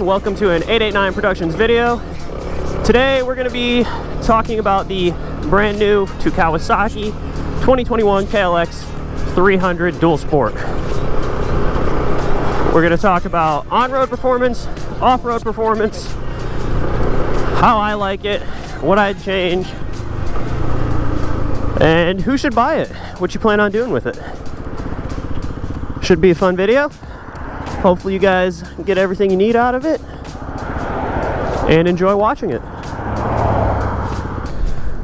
welcome to an 889 Productions video. Today we're going to be talking about the brand new to Kawasaki 2021 KLX300 Dual Sport. We're going to talk about on-road performance, off-road performance, how I like it, what I'd change, and who should buy it, what you plan on doing with it. Should be a fun video. Hopefully you guys get everything you need out of it and enjoy watching it.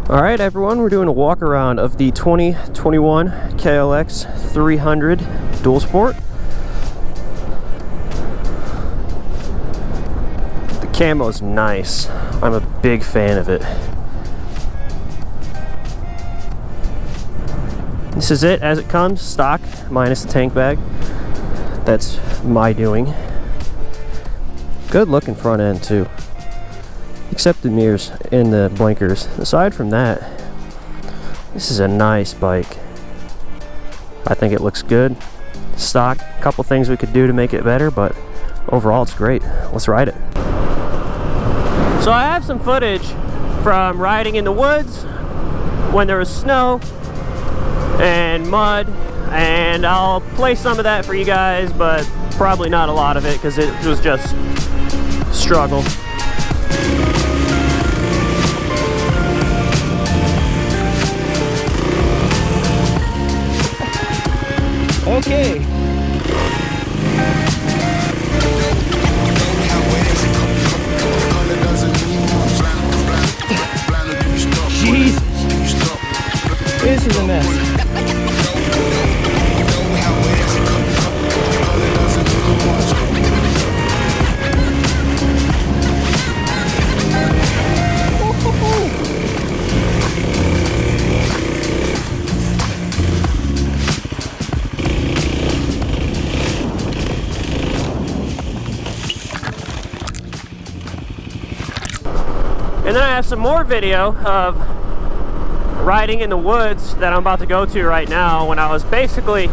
Alright everyone, we're doing a walk around of the 2021 KLX300 Dual Sport. The camo's nice. I'm a big fan of it. This is it as it comes, stock minus the tank bag. That's my doing. Good looking front end too, except the mirrors and the blinkers. Aside from that, this is a nice bike. I think it looks good. Stock, a couple things we could do to make it better, but overall it's great. Let's ride it. So I have some footage from riding in the woods when there was snow and mud, and I'll play some of that for you guys, but probably not a lot of it because it was just struggle. Okay. Jesus. This is a mess. And then I have some more video of riding in the woods that I'm about to go to right now when I was basically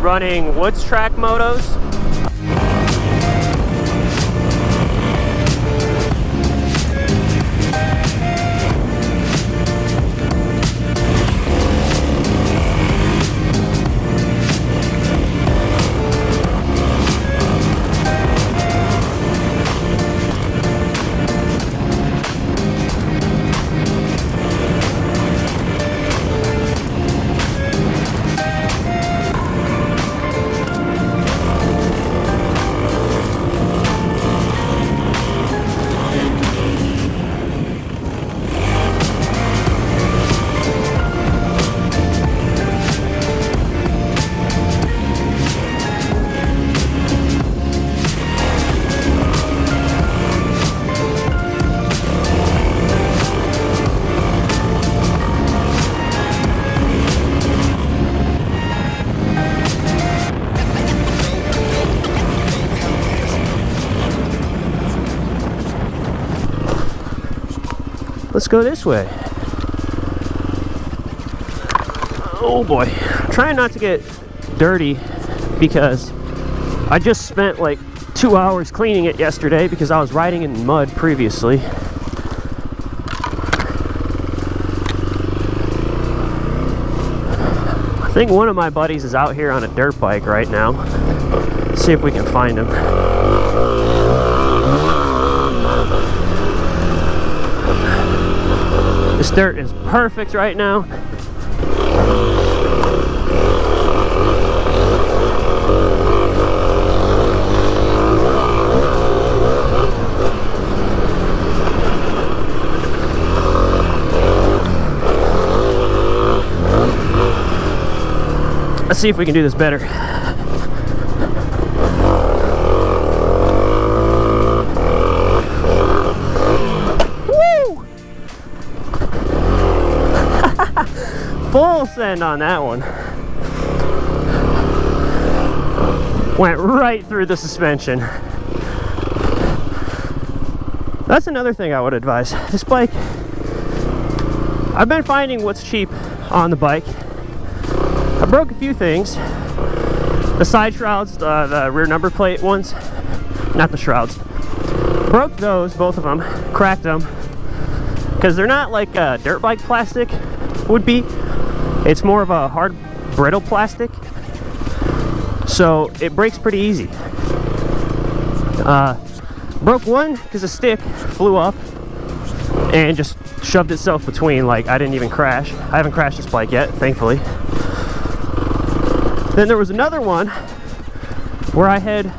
running woods track motos. Let's go this way. Oh boy. I'm trying not to get dirty because I just spent like 2 hours cleaning it yesterday because I was riding in mud previously. I think one of my buddies is out here on a dirt bike right now. Let's see if we can find him. This dirt is perfect right now. Let's see if we can do this better. Full send on that one. Went right through the suspension. That's another thing I would advise. This bike, I've been finding what's cheap on the bike. I broke a few things. The side shrouds, the rear number plate ones, not the shrouds. Broke those, both of them, cracked them, because they're not like dirt bike plastic would be. It's more of a hard, brittle plastic, so it breaks pretty easy. Broke one because a stick flew up and just shoved itself between. Like, I didn't even crash. I haven't crashed this bike yet, thankfully. Then there was another one where I had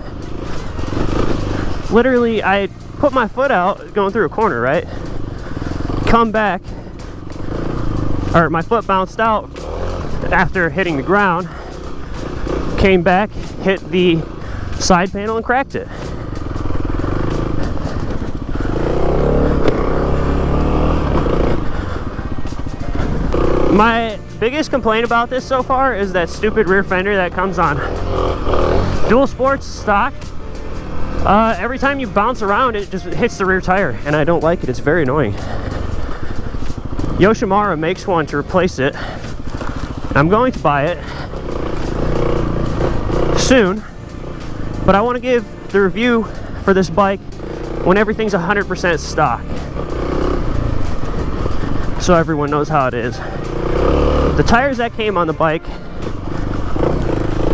literally, I put my foot out going through a corner, right? Come back, or my foot bounced out after hitting the ground, came back, hit the side panel and cracked it. My biggest complaint about this so far is that stupid rear fender that comes on Dual Sports stock. Every time you bounce around, it just hits the rear tire, and I don't like it. It's very annoying. Yoshimura makes one to replace it. I'm going to buy it soon, but I want to give the review for this bike when everything's 100% stock, so everyone knows how it is. The tires that came on the bike,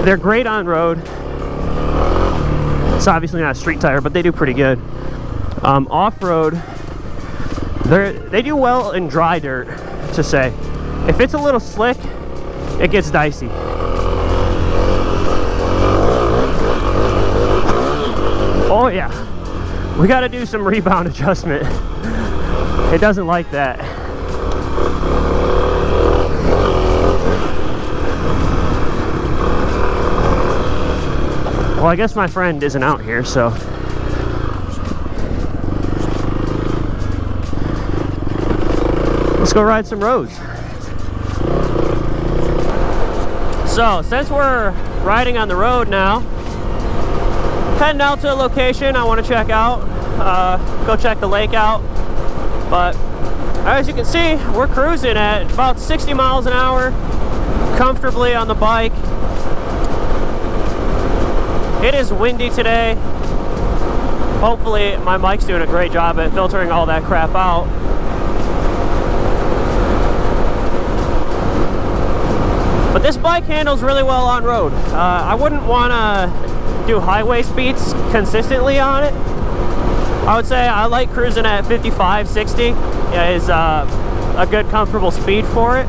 they're great on road. It's obviously not a street tire, but they do pretty good. Off-road, they do well in dry dirt, to say. If it's a little slick, it gets dicey. Oh yeah, we got to do some rebound adjustment. It doesn't like that. Well, I guess my friend isn't out here, so let's go ride some roads. So, since we're riding on the road now, heading out to a location I want to check out, go check the lake out. But as you can see, we're cruising at about 60 miles an hour, comfortably on the bike. It is windy today. Hopefully my mic's doing a great job at filtering all that crap out. But this bike handles really well on road. I wouldn't want to do highway speeds consistently on it. I would say I like cruising at 55, 60 is a good comfortable speed for it.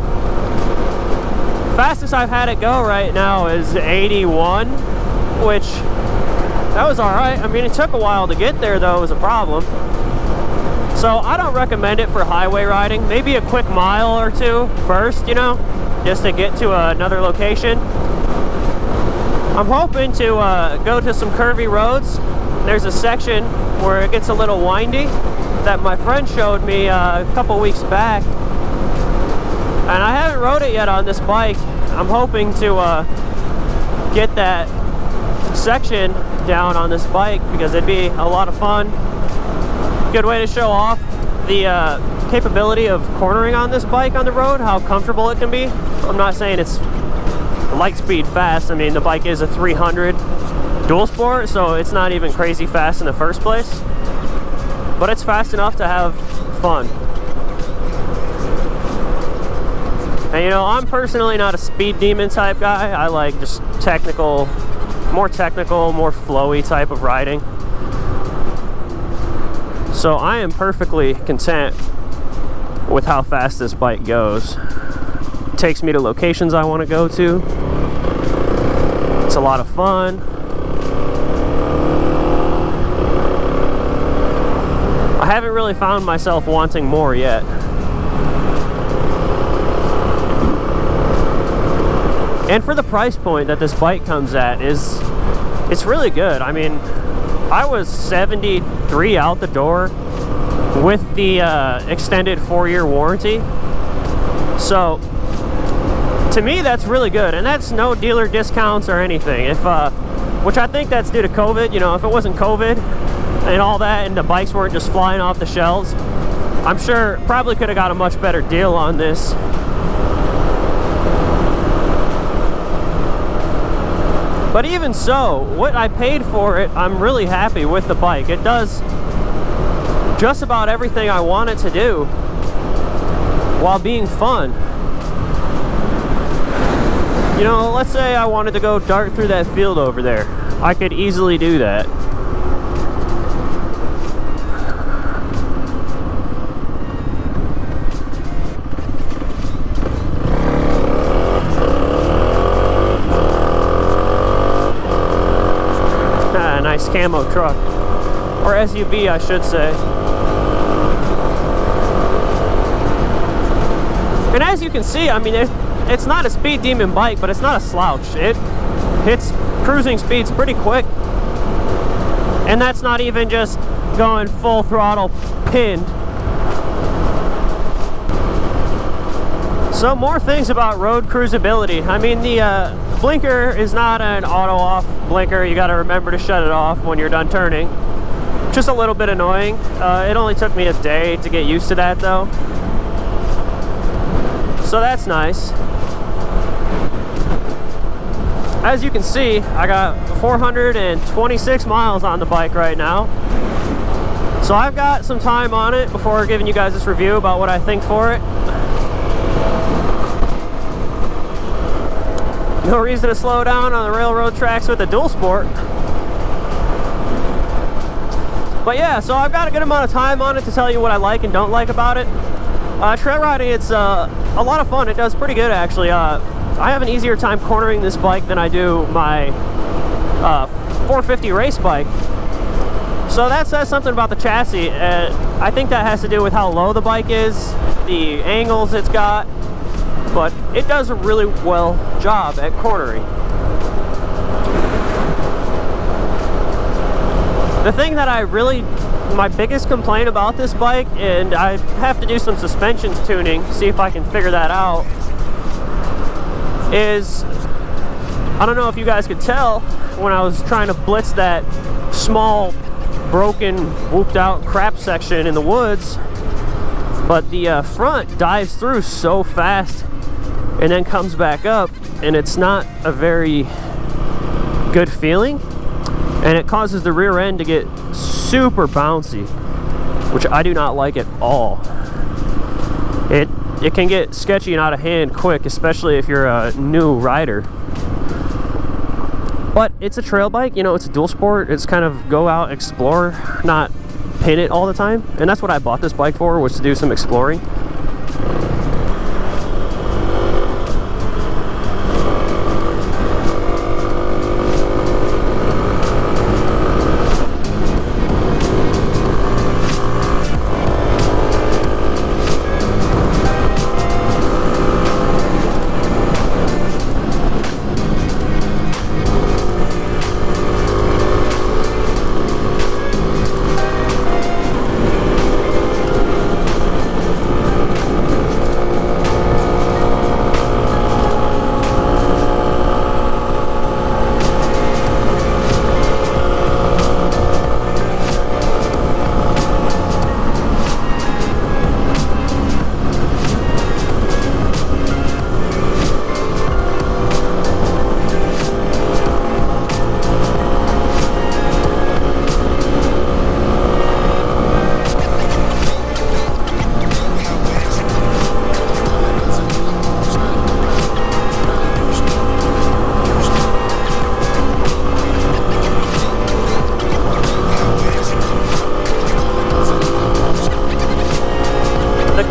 Fastest I've had it go right now is 81. Which, that was alright. I mean, it took a while to get there, though, was a problem. So, I don't recommend it for highway riding. Maybe a quick mile or two first, you know, just to get to another location. I'm hoping to go to some curvy roads. There's a section where it gets a little windy that my friend showed me a couple weeks back. And I haven't rode it yet on this bike. I'm hoping to get that section down on this bike because it'd be a lot of fun. Good way to show off the capability of cornering on this bike on the road, how comfortable it can be. I'm not saying it's light speed fast. I mean, the bike is a 300 Dual Sport, so it's not even crazy fast in the first place, but it's fast enough to have fun. And you know, I'm personally not a speed demon type guy. I like just more technical, more flowy type of riding. So I am perfectly content with how fast this bike goes. It takes me to locations I want to go to. It's a lot of fun. I haven't really found myself wanting more yet. And for the price point that this bike comes at, it's really good. I mean, I was $73 out the door with the extended 4-year warranty. So to me, that's really good, and that's no dealer discounts or anything. If which I think that's due to COVID. You know, if it wasn't COVID and all that, and the bikes weren't just flying off the shelves, I'm sure probably could have got a much better deal on this. But even so, what I paid for it, I'm really happy with the bike. It does just about everything I want it to do while being fun. You know, let's say I wanted to go dart through that field over there. I could easily do that. Ah, nice camo truck. Or SUV, I should say. And as you can see, I mean, it's not a speed demon bike, but it's not a slouch. It hits cruising speeds pretty quick. And that's not even just going full throttle pinned. So more things about road cruisability. I mean, the blinker is not an auto-off blinker. You gotta remember to shut it off when you're done turning. Just a little bit annoying. It only took me a day to get used to that though. So that's nice. As you can see, I got 426 miles on the bike right now. So I've got some time on it before giving you guys this review about what I think for it. No reason to slow down on the railroad tracks with a Dual Sport. But yeah, so I've got a good amount of time on it to tell you what I like and don't like about it. Trail riding, it's a lot of fun. It does pretty good actually. I have an easier time cornering this bike than I do my 450 race bike. So that says something about the chassis. I think that has to do with how low the bike is, the angles it's got, but it does a really well job at cornering. The thing that my biggest complaint about this bike, and I have to do some suspensions tuning, see if I can figure that out, is, I don't know if you guys could tell when I was trying to blitz that small, broken, whooped out crap section in the woods, but the front dives through so fast and then comes back up, and it's not a very good feeling, and it causes the rear end to get super bouncy, which I do not like at all. It can get sketchy and out of hand quick, especially if you're a new rider. But it's a trail bike, you know, it's a Dual Sport. It's kind of go out, explore, not pin it all the time. And that's what I bought this bike for, was to do some exploring.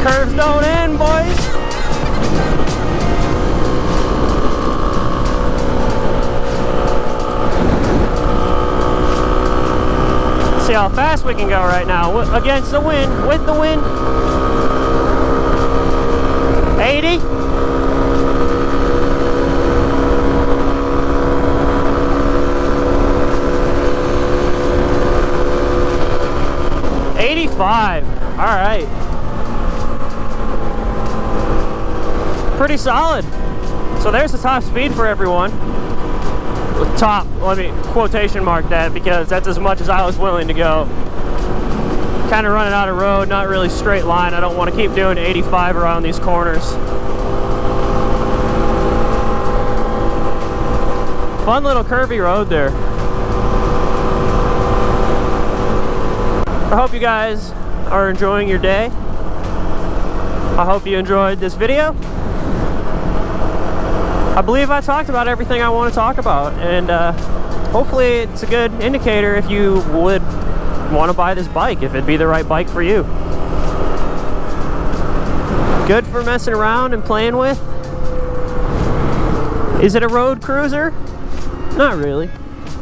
Curves don't end, boys. Let's see how fast we can go right now. Against the wind, with the wind. 80. All right. Pretty solid. So there's the top speed for everyone. Top, let me quotation mark that, because that's as much as I was willing to go. Kind of running out of road, not really straight line. I don't want to keep doing 85 around these corners. Fun little curvy road there. I hope you guys are enjoying your day. I hope you enjoyed this video. I believe I talked about everything I want to talk about, and hopefully it's a good indicator if you would want to buy this bike, if it'd be the right bike for you. Good for messing around and playing with. Is it a road cruiser? Not really.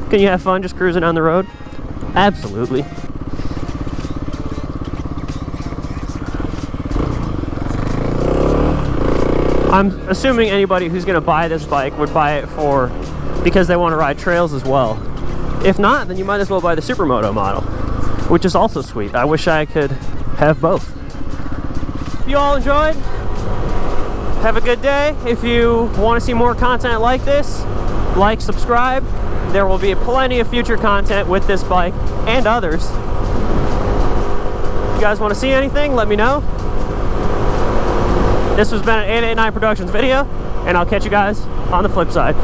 Can you have fun just cruising on the road? Absolutely. I'm assuming anybody who's going to buy this bike would buy it because they want to ride trails as well. If not, then you might as well buy the Supermoto model, which is also sweet. I wish I could have both. If you all enjoyed, have a good day. If you want to see more content like this, like, subscribe. There will be plenty of future content with this bike and others. If you guys want to see anything, let me know. This has been an 889 Productions video, and I'll catch you guys on the flip side.